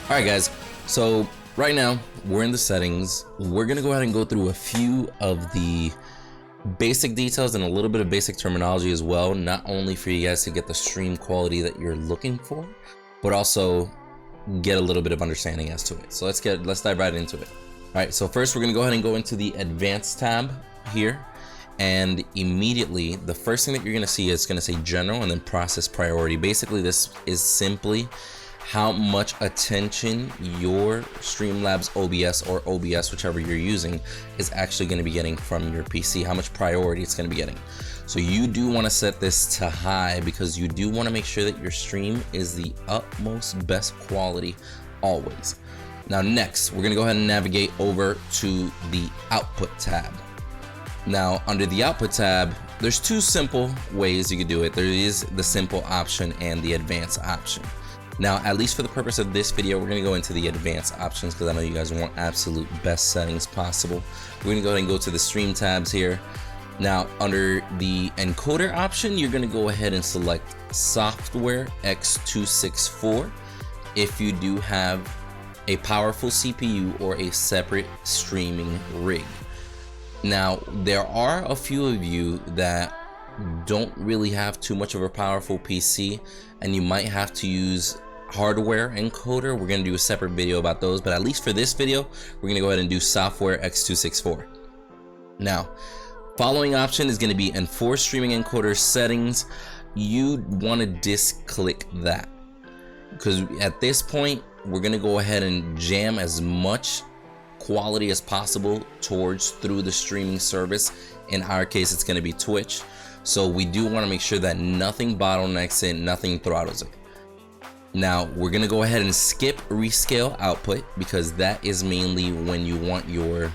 Alright guys, so right now we're in the settings. We're gonna go ahead and go through a few of the basic details and a little bit of basic terminology as well, not only for you guys to get the stream quality that you're looking for, but also get a little bit of understanding as to it. So let's dive right into it. Alright, so first we're gonna go ahead and go into the advanced tab here, and immediately the first thing that you're gonna see is gonna say general and then process priority. Basically this is simply how much attention your Streamlabs OBS or OBS, whichever you're using, is actually going to be getting from your PC, how much priority it's going to be getting. So you do want to set this to high because you do want to make sure that your stream is the utmost best quality always. Now next, we're going to go ahead and navigate over to the output tab. Now under the output tab, there's two simple ways you can do it. There is the simple option and the advanced option. Now, at least for the purpose of this video, we're gonna go into the advanced options because I know you guys want absolute best settings possible. We're gonna go ahead and go to the stream tabs here. Now, under the encoder option, you're gonna go ahead and select software x264 if you do have a powerful CPU or a separate streaming rig. Now, there are a few of you that don't really have too much of a powerful PC and you might have to use hardware encoder. We're going to do a separate video about those, but at least for this video we're going to go ahead and do software x264. Now, following option is going to be enforce streaming encoder settings. You want to disclick that because at this point we're going to go ahead and jam as much quality as possible through the streaming service. In our case it's going to be Twitch, so we do want to make sure that nothing bottlenecks it, nothing throttles it. Now we're gonna go ahead and skip rescale output because that is mainly when you want your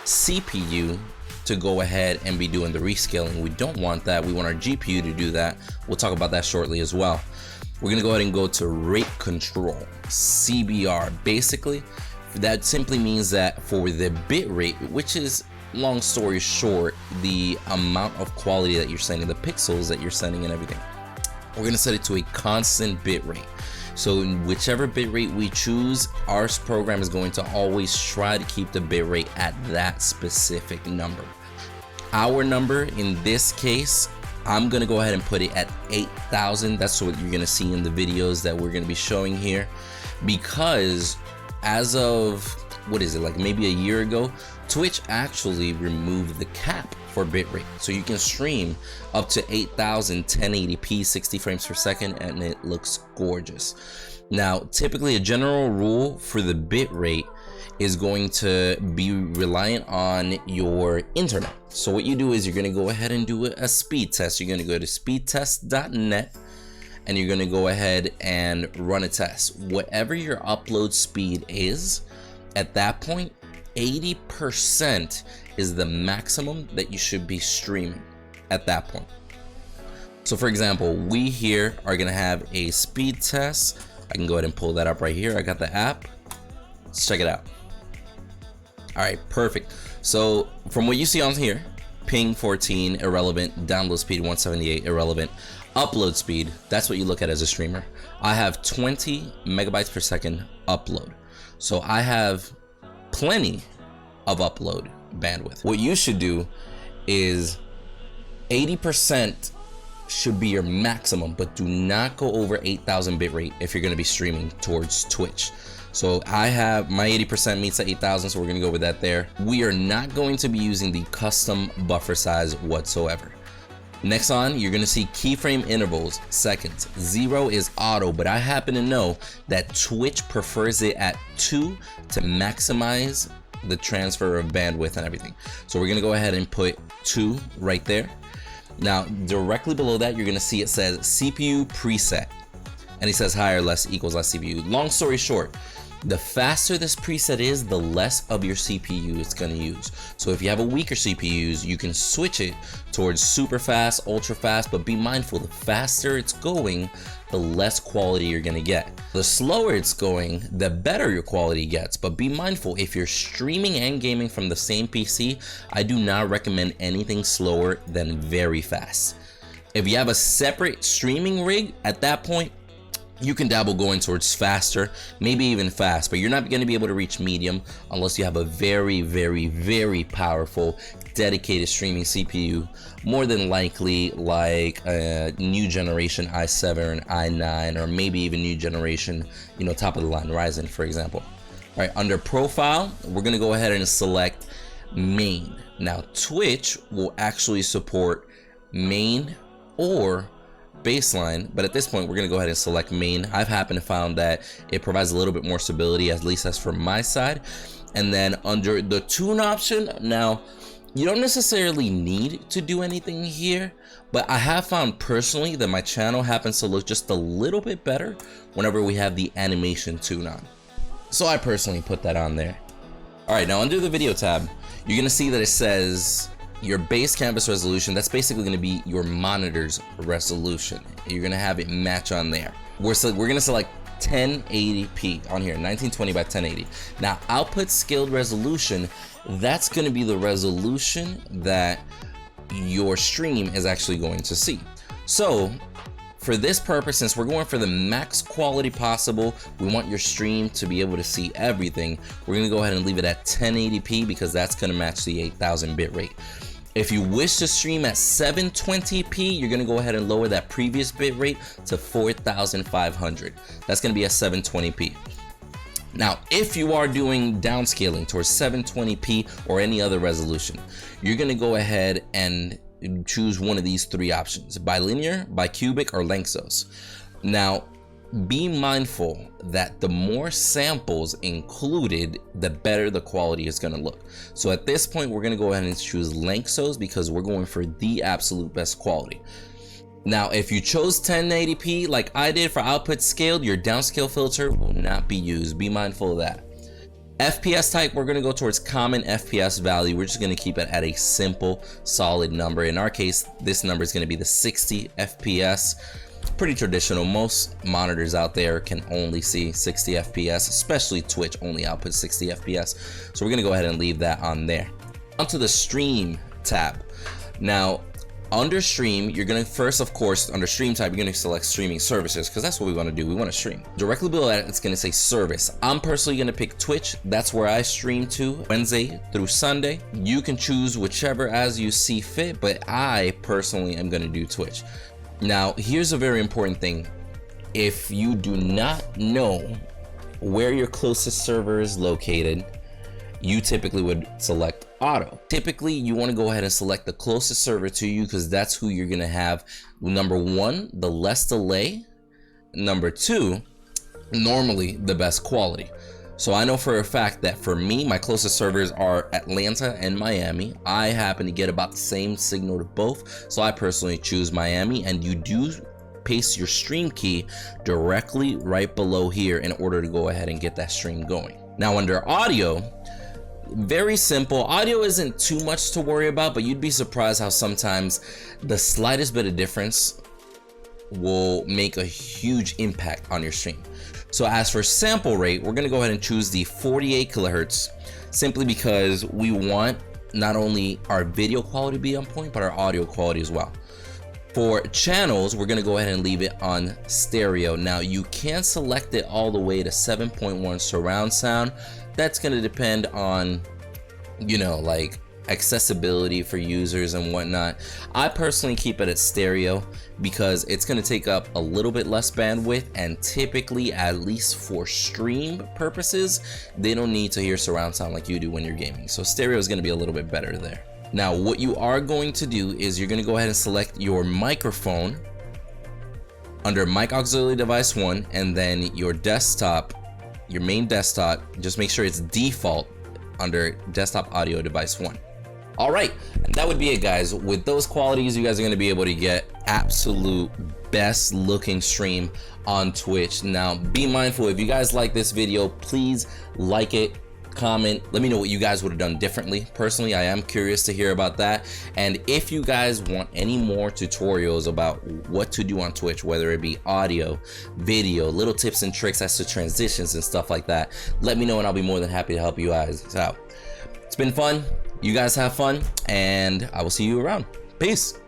CPU to go ahead and be doing the rescaling. We don't want that. We want our GPU to do that. We'll talk about that shortly as well. We're gonna go ahead and go to rate control, CBR. Basically, that simply means that for the bit rate, which is, long story short, the amount of quality that you're sending, the pixels that you're sending and everything, we're gonna set it to a constant bit rate. So whichever bit rate we choose, our program is going to always try to keep the bit rate at that specific number. Our number in this case, I'm gonna go ahead and put it at 8,000. That's what you're gonna see in the videos that we're gonna be showing here, because as of, what is it, like maybe a year ago, Twitch actually removed the cap for bitrate, so you can stream up to 8,000 1080p 60 frames per second and it looks gorgeous. Now typically a general rule for the bitrate is going to be reliant on your internet. So what you do is you're going to go ahead and do a speed test. You're going to go to speedtest.net and you're going to go ahead and run a test. Whatever your upload speed is at that point, 80% is the maximum that you should be streaming at that point. So for example, we here are gonna have a speed test. I can go ahead and pull that up right here. I got the app. Let's check it out. All right, perfect. So from what you see on here, ping 14 irrelevant, download speed 178 irrelevant, upload speed, that's what you look at as a streamer. I have 20 megabytes per second upload, so I have plenty of upload bandwidth. What you should do is 80% should be your maximum, but do not go over 8,000 bitrate if you're going to be streaming towards Twitch. So I have my 80% meets at 8,000, so we're going to go with that there. We are not going to be using the custom buffer size whatsoever. Next on, you're gonna see keyframe intervals, seconds. 0 is auto, but I happen to know that Twitch prefers it at 2 to maximize the transfer of bandwidth and everything. So we're gonna go ahead and put 2 right there. Now, directly below that, you're gonna see it says CPU preset. And it says higher, less equals less CPU. Long story short, the faster this preset is, the less of your CPU it's gonna use. So if you have a weaker CPUs, you can switch it towards super fast, ultra fast, but be mindful, the faster it's going, the less quality you're gonna get. The slower it's going, the better your quality gets, but be mindful, if you're streaming and gaming from the same PC, I do not recommend anything slower than very fast. If you have a separate streaming rig, at that point, You can dabble going towards faster, maybe even fast, but you're not going to be able to reach medium unless you have a very powerful dedicated streaming CPU, more than likely like a new generation i7 or an i9, or maybe even new generation, you know, top of the line Ryzen, for example. All right, under profile, we're going to go ahead and select main. Now Twitch will actually support main or baseline, but at this point we're going to go ahead and select main. I've happened to found that it provides a little bit more stability, at least that's from my side. And then under the tune option, now you don't necessarily need to do anything here, but I have found personally that my channel happens to look just a little bit better whenever we have the animation tune on, so I personally put that on there. All right, now under the video tab, you're going to see that it says your base canvas resolution. That's basically going to be your monitor's resolution. You're going to have it match on there. We're going to select 1080p on here, 1920 by 1080. Now output scaled resolution, that's going to be the resolution that your stream is actually going to see. So for this purpose, since we're going for the max quality possible, we want your stream to be able to see everything. We're going to go ahead and leave it at 1080p because that's going to match the 8000 bit rate. If you wish to stream at 720p, you're going to go ahead and lower that previous bit rate to 4500. That's going to be at 720p. Now, if you are doing downscaling towards 720p or any other resolution, you're going to go ahead and choose one of these three options: bilinear, bicubic, or Lanczos. Now, be mindful that the more samples included, the better the quality is going to look. So at this point, we're going to go ahead and choose Lanczos because we're going for the absolute best quality. Now, if you chose 1080p like I did for output scaled, your downscale filter will not be used. Be mindful of that. FPS type, we're going to go towards common FPS value. We're just going to keep it at a simple, solid number. In our case, this number is going to be the 60 FPS. Pretty traditional. Most monitors out there can only see 60 FPS, especially Twitch only outputs 60 FPS. So we're going to go ahead and leave that on there. Onto the stream tab. Now, under stream, you're going to first, of course, under stream type, you're going to select streaming services because that's what we want to do. We want to stream. Directly below that, it's going to say service. I'm personally going to pick Twitch. That's where I stream to Wednesday through Sunday. You can choose whichever as you see fit, but I personally am going to do Twitch. Now, here's a very important thing. If you do not know where your closest server is located, you typically would select auto. Typically, you want to go ahead and select the closest server to you because that's who you're going to have, number one, the less delay, number two, normally the best quality. So I know for a fact that for me, my closest servers are Atlanta and Miami. I happen to get about the same signal to both, so I personally choose Miami, and you do paste your stream key directly right below here in order to go ahead and get that stream going. Now under audio, very simple. Audio isn't too much to worry about, but you'd be surprised how sometimes the slightest bit of difference will make a huge impact on your stream. So as for sample rate, we're going to go ahead and choose the 48 kilohertz simply because we want not only our video quality to be on point, but our audio quality as well. For channels, we're going to go ahead and leave it on stereo. Now you can select it all the way to 7.1 surround sound. That's going to depend on, you know, like accessibility for users and whatnot. I personally keep it at stereo because it's going to take up a little bit less bandwidth, and typically, at least for stream purposes, they don't need to hear surround sound like you do when you're gaming. So stereo is going to be a little bit better there. Now what you are going to do is you're going to go ahead and select your microphone under mic auxiliary device 1, and then your desktop, your main desktop, just make sure it's default under desktop audio device 1. All right, that would be it, guys. With those qualities, you guys are going to be able to get absolute best looking stream on Twitch. Now be mindful, if you guys like this video, please like it, comment, let me know what you guys would have done differently. Personally, I am curious to hear about that. And if you guys want any more tutorials about what to do on Twitch, whether it be audio, video, little tips and tricks as to transitions and stuff like that, let me know and I'll be more than happy to help you guys out. It's been fun. You guys have fun, and I will see you around. Peace.